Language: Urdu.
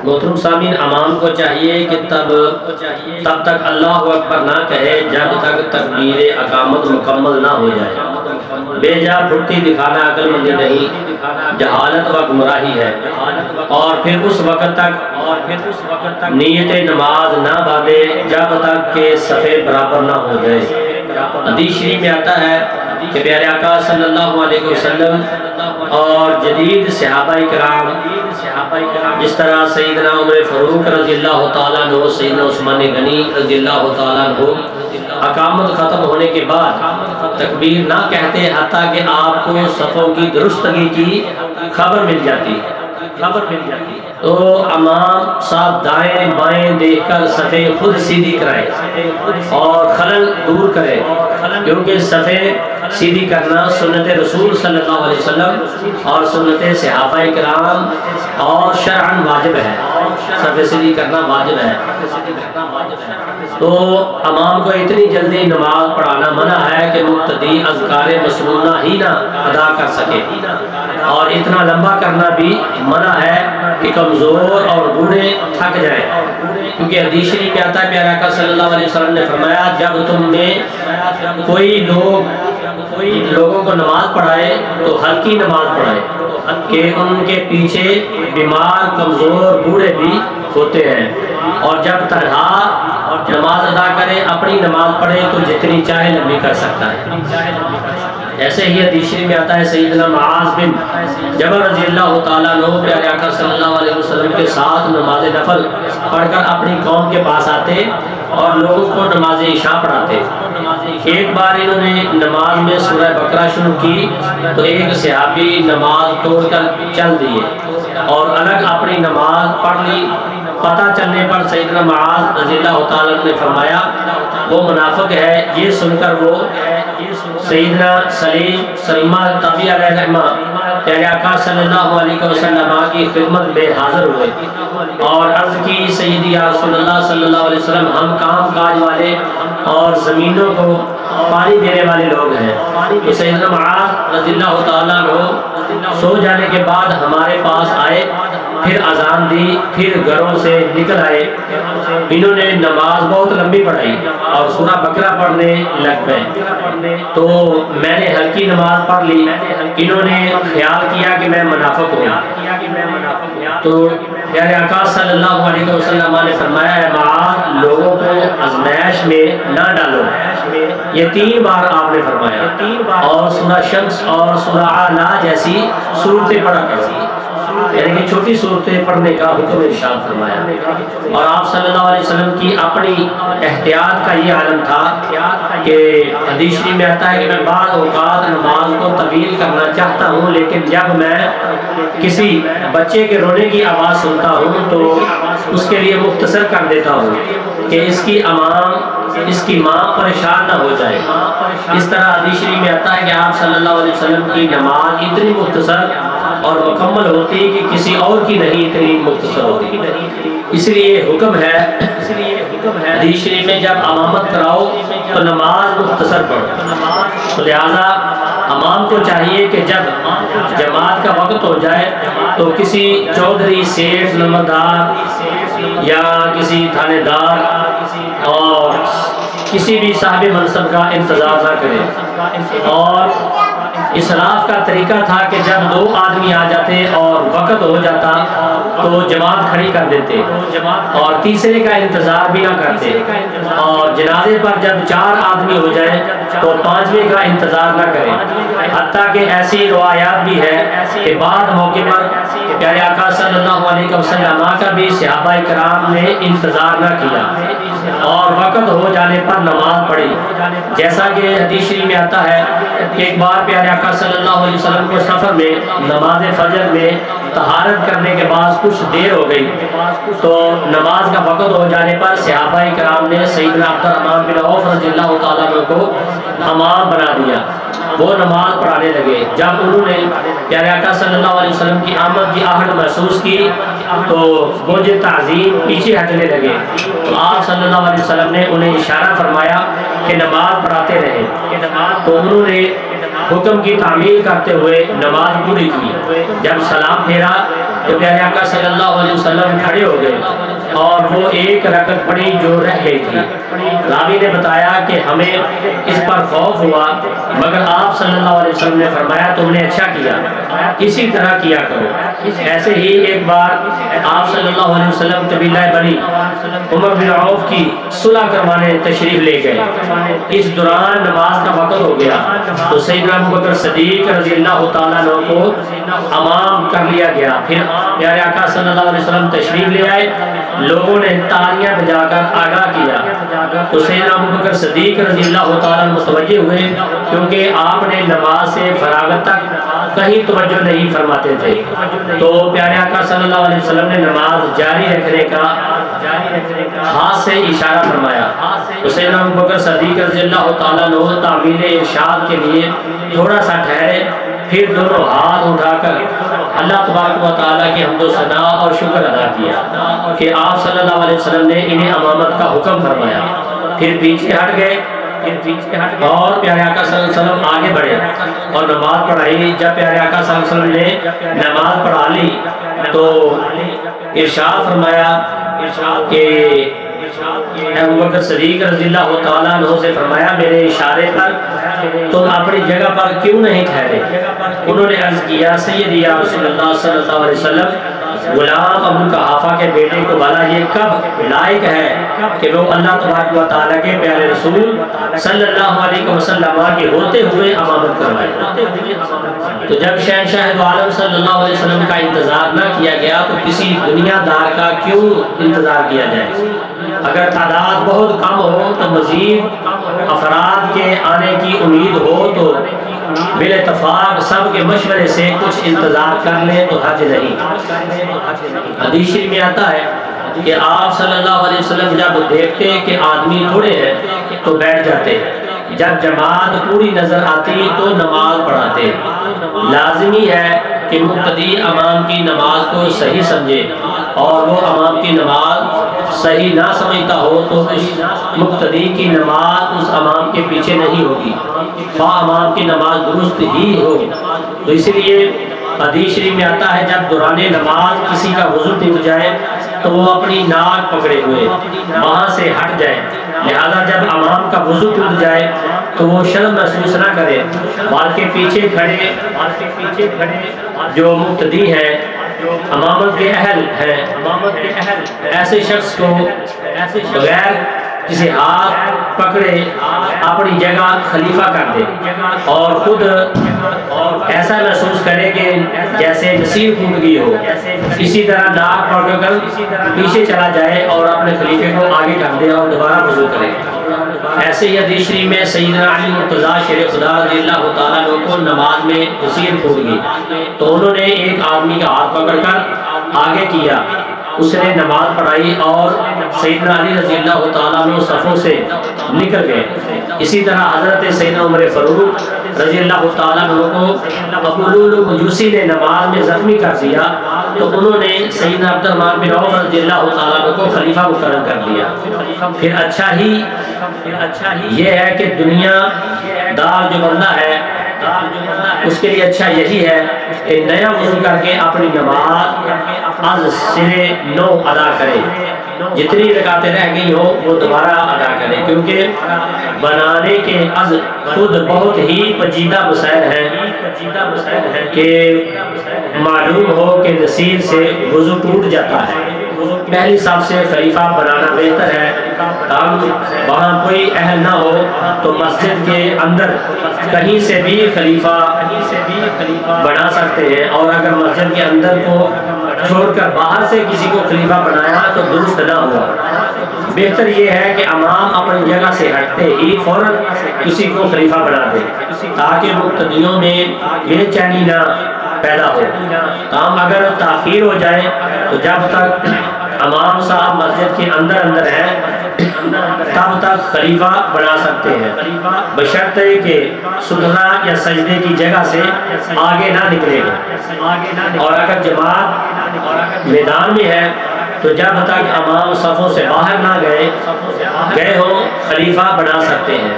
محترم سامعین، امام کو چاہیے کہ تب تک اللہ اکبر نہ کہے جب تک تکبیر اقامت مکمل نہ ہو جائے۔ بے جا پھرتی دکھانا عقل مندی نہیں، جہالت و گمراہی ہے۔ اور پھر اس وقت تک نیت نماز نہ باندھے جب تک کہ صفیں برابر نہ ہو جائے۔ حدیث شریف میں آتا ہے کہ پیارے آقا صلی اللہ علیہ وسلم اور جدید صحابہ کرام جس طرح سیدنا عمر فاروق رضی اللہ تعالیٰ عنہ، سیدنا عثمان غنی رضی اللہ تعالیٰ عنہ اقامت ختم ہونے کے بعد تکبیر نہ کہتے حتیٰ کہ آپ کو صفوں کی درستگی کی خبر مل جاتی۔ تو امام صاحب دائیں بائیں دیکھ کر صفیں خود سیدھی کرائیں اور خلل دور کریں، کیونکہ صفیں سیدھی کرنا سنت رسول صلی اللہ علیہ وسلم اور سنت صحابہ کرام اور شرعاً واجب ہے۔ صفیں سیدھی کرنا واجب ہے۔ تو امام کو اتنی جلدی نماز پڑھانا منع ہے کہ مقتدی اذکار مسنونہ ہی نہ ادا کر سکے، اور اتنا لمبا کرنا بھی منع ہے کہ کمزور اور بوڑھے تھک جائیں، کیونکہ حدیث شریف میں آتا ہے پیارے آقا صلی اللہ علیہ وسلم نے فرمایا جب تم میں کوئی لوگوں کو نماز پڑھائے تو ہلکی نماز پڑھائے، کہ ان کے پیچھے بیمار کمزور بوڑھے بھی ہوتے ہیں، اور جب تنہا نماز ادا کرے اپنی نماز پڑھے تو جتنی چاہے لمبی کر سکتا ہے۔ ایسے ہی حدیث میں آتا ہے سیدنا معاذ بن جبل رضی اللہ تعالیٰ عنہ پیارے آقا صلی اللہ علیہ وسلم کے ساتھ نماز نفل پڑھ کر اپنی قوم کے پاس آتے اور لوگوں کو نماز عشاء پڑھاتے۔ ایک بار انہوں نے نماز میں سورہ بقرہ شروع کی تو ایک صحابی نماز توڑ کر چل دیے اور الگ اپنی نماز پڑھ لی۔ پتہ چلنے پر سیدنا معاذ رضی اللہ تعالیٰ نے فرمایا وہ منافق ہے۔ یہ سن کر وہ سیدنا سلمہ تابعی علیہ رحمہ پیارے آقا صلی اللہ علیہ وسلم کی خدمت میں حاضر ہوئے اور عرض کی سیدی یا رسول اللہ صلی اللہ علیہ وسلم ہم کام کاج والے اور زمینوں کو پانی دینے والے لوگ ہیں۔ تو سیدنا معاذ رضی اللہ تعالیٰ عنہ سو جانے کے بعد ہمارے پاس آئے، پھر اذان دی، پھر گھروں سے نکل آئے۔ انہوں نے نماز بہت لمبی پڑھائی اور سورہ بقرہ پڑھنے لگ گئے تو میں نے ہلکی نماز پڑھ لی۔ انہوں نے خیال کیا کہ میں منافق ہوں، تو پیارے آقا صلی اللہ علیہ وسلم نے فرمایا ہے معاذ لوگوں کو آزمائش میں نہ ڈالو۔ یہ 3 بار آپ نے فرمایا، اور سورہ شمس اور سورہ اعلیٰ جیسی صورتیں پڑھا کرو، یعنی کہ چھوٹی صورتیں پڑھنے کا حکم ارشاد فرمایا۔ اور آپ صلی اللہ علیہ وسلم کی اپنی احتیاط کا یہ عالم تھا کہ حدیث میں آتا ہے کہ میں بعض اوقات نماز کو طویل کرنا چاہتا ہوں، لیکن جب میں کسی بچے کے رونے کی آواز سنتا ہوں تو اس کے لیے مختصر کر دیتا ہوں کہ اس کی ماں پریشان نہ ہو جائے۔ اس طرح حدیث میں آتا ہے کہ آپ صلی اللہ علیہ وسلم کی نماز اتنی مختصر اور مکمل ہوتی کہ کسی اور کی نہیں اتنی مختصر ہوتی۔ اس لیے حکم ہے حدیث شریف میں جب امامت کراؤ تو نماز مختصر پڑھو۔ تو لہذا امام کو چاہیے کہ جب جماعت کا وقت ہو جائے تو کسی چودھری، سیٹھ، نمبردار یا کسی تھانے دار اور کسی بھی صاحب منصب کا انتظار نہ کرے۔ اور اسلاف کا طریقہ تھا کہ جب 2 آدمی آ جاتے اور وقت ہو جاتا تو جماعت کھڑی کر دیتے اور تیسرے کا انتظار بھی نہ کرتے، اور جنازے پر جب 4 آدمی ہو جائیں تو 5ویں کا انتظار نہ کریں۔ حتیٰ کہ ایسی روایات بھی ہے کہ بعد موقع پر پیارے آقا صلی اللہ علیہ وسلم کا بھی صحابہ کرام نے انتظار نہ کیا اور وقت ہو جانے پر نماز پڑھی، جیسا کہ حدیث شریف میں آتا ہے کہ ایک بار پیارے آقا صلی اللہ علیہ وسلم کو سفر میں نماز فجر میں طہارت کرنے کے بعد کچھ دیر ہو گئی تو نماز کا وقت ہو جانے پر صحابہ کرام نے سیدنا عبد الرحمن بن عوف رضی اللہ تعالیٰ عنہ کو امام بنا دیا۔ وہ نماز پڑھانے لگے۔ جب انہوں نے پیارے آقا صلی اللہ علیہ وسلم کی آمد کی آہٹ محسوس کی تو بوجھ تعظیم پیچھے ہٹنے لگے، تو آپ صلی اللہ علیہ وسلم نے انہیں اشارہ فرمایا کہ نماز پڑھاتے رہیں، تو انہوں نے حکم کی تعمیل کرتے ہوئے نماز پوری کی۔ جب سلام پھیرا تو پیارے آقا صلی اللہ علیہ وسلم کھڑے ہو گئے اور وہ ایک رکعت پڑھی جو رہ گئی تھی۔ راوی نے بتایا کہ ہمیں اس پر خوف ہوا، مگر آپ صلی اللہ علیہ وسلم نے فرمایا تم نے اچھا کیا، اسی طرح کیا کرو۔ ایسے ہی ایک بار آپ صلی اللہ علیہ وسلم قبیلہ بنی عمر بن عوف کی صلح کروانے تشریف لے گئے۔ اس دوران نماز کا وقت ہو گیا تو سیدنا ابوبکر صدیق رضی اللہ تعالیٰ عنہ کو امام کر لیا گیا۔ پھر پیارے آقا صلی اللہ علیہ وسلم تشریف لے آئے، لوگوں نے تالیاں بجا کر آگاہ کیا تو سیدنا ابوبکر صدیق رضی اللہ تعالیٰ متوجہ ہوئے، کیونکہ آپ نے نماز سے فراغت تک کہیں توجہ نہیں فرماتے تھے۔ تو پیارے آقا صلی اللہ علیہ وسلم نے نماز جاری رکھنے کا ہاتھ سے اشارہ فرمایا تو سیدنا ابوبکر صدیق رضی اللہ تعالیٰ عنہ تعمیل ارشاد کے لیے تھوڑا سا ٹھہرے، پھر دونوں ہاتھ اٹھا کر اللہ تبارک و تعالیٰ کی حمد و ثنا اور شکر ادا کیا کہ آپ صلی اللہ علیہ وسلم نے انہیں امامت کا حکم فرمایا۔ پھر پیچھے ہٹ گئے اور پیارے آقا صلی اللہ علیہ وسلم آگے بڑھے اور نماز پڑھائی۔ جب پیارے آقا صلی اللہ علیہ وسلم نے نماز پڑھا لی تو ارشاد فرمایا کہ ابوبکر صدیق رضی اللہ تعالیٰ عنہ سے فرمایا میرے اشارے پر تم اپنی جگہ پر کیوں نہیں ٹھہرے؟ انہوں نے عرض کیا سیدی یا رسول اللہ صلی اللہ علیہ وسلم، غلام ابو قحافہ کے بیٹے کو بھلا یہ کب لائق ہے کہ وہ اللہ تبارک و تعالیٰ کے پیارے رسول صلی اللہ علیہ وسلم کے ہوتے ہوئے امامت کروائے۔ تو جب شہنشاہ دو عالم صلی اللہ علیہ وسلم کا انتظار نہ کیا گیا تو کسی دنیا دار کا کیوں انتظار کیا جائے؟ اگر تعداد بہت کم ہو تو مزید افراد کے آنے کی امید ہو تو بال اتفاق سب کے مشورے سے کچھ انتظار کر لیں تو حرج نہیں۔ حدیث شریف میں آتا ہے کہ آپ صلی اللہ علیہ وسلم جب دیکھتے کہ آدمی تھوڑے ہیں تو بیٹھ جاتے، جب جماعت پوری نظر آتی تو نماز پڑھاتے۔ لازمی ہے کہ مقتدی امام کی نماز کو صحیح سمجھے، اور وہ امام کی نماز صحیح نہ سمجھتا ہو تو اس مقتدی کی نماز اس امام کے پیچھے نہیں ہوگی، خواہ امام کی نماز درست ہی ہو۔ تو اس لیے حدیث شریف میں آتا ہے جب دوران نماز کسی کا وضو ٹوٹ جائے تو وہ اپنی ناک پکڑے ہوئے وہاں سے ہٹ جائے، لہذا جب امام کا وضو ٹوٹ جائے تو وہ شرم محسوس نہ کرے، بلکہ پیچھے کھڑے جو مقتدی ہیں، امامت کے اہل ہیں، ایسے شخص کو بغیر کسی ہاتھ پکڑے اپنی جگہ خلیفہ کر دے اور خود ایسا محسوس کرے کہ جیسے نصیر ٹوٹ گئی ہو، اسی طرح ناک پکڑ کر پیچھے چلا جائے اور اپنے خلیفے کو آگے ڈھک دے اور دوبارہ وضو کرے۔ ایسے ہی حدیث شریف میں سیدنا علی مرتضیٰ شیر خدا رضی اللہ تعالیٰ عنہ کو نماز میں نصیر ٹوٹ گئی تو انہوں نے ایک آدمی کا ہاتھ پکڑ کر آگے کیا، اس نے نماز پڑھائی اور سیدنا علی رضی اللہ تعالیٰ عنہ صفوں سے نکل گئے۔ اسی طرح حضرت سیدنا عمر فاروق رضی اللہ تعالیٰ عنہ کو ابو لؤلؤ مجوسی نے نماز میں زخمی کر دیا تو انہوں نے سیدنا عبد الرحمن بن عوف رضی اللہ تعالیٰ عنہ کو خلیفہ مقرر کر دیا۔ پھر اچھا ہی یہ ہے کہ دنیا دار جو بندہ ہے اس کے لیے اچھا یہی ہے کہ نیا وضو کر کے اپنی نماز از سرے نو ادا کرے، جتنی رکعتیں رہ گئی ہو وہ دوبارہ ادا کرے، کیونکہ بنانے کے از خود بہت ہی پیچیدہ مسائل ہیں کہ معلوم ہو کہ نصیر سے وضو ٹوٹ جاتا ہے۔ پہلی صف سے خلیفہ بنانا بہتر ہے، ہم وہاں کوئی اہل نہ ہو تو مسجد کے اندر کہیں سے بھی خلیفہ بنا سکتے ہیں، اور اگر مسجد کے اندر کو چھوڑ کر باہر سے کسی کو خلیفہ بنایا تو درست نہ ہوا۔ بہتر یہ ہے کہ امام اپنی جگہ سے ہٹتے ہی فوراً کسی کو خلیفہ بنا دے تاکہ مقتدیوں میں بے چینی نہ پیدا ہو۔ کام اگر تاخیر ہو جائے تو جب تک امام صاحب مسجد کے اندر ہیں تب تک خلیفہ بنا سکتے ہیں، بشرطے کہ سدھرا یا سجدے کی جگہ سے آگے نہ نکلے گا، اور اگر جماعت میدان میں ہے تو جب تک امام صفوں سے باہر نہ گئے ہوں خلیفہ بنا سکتے ہیں۔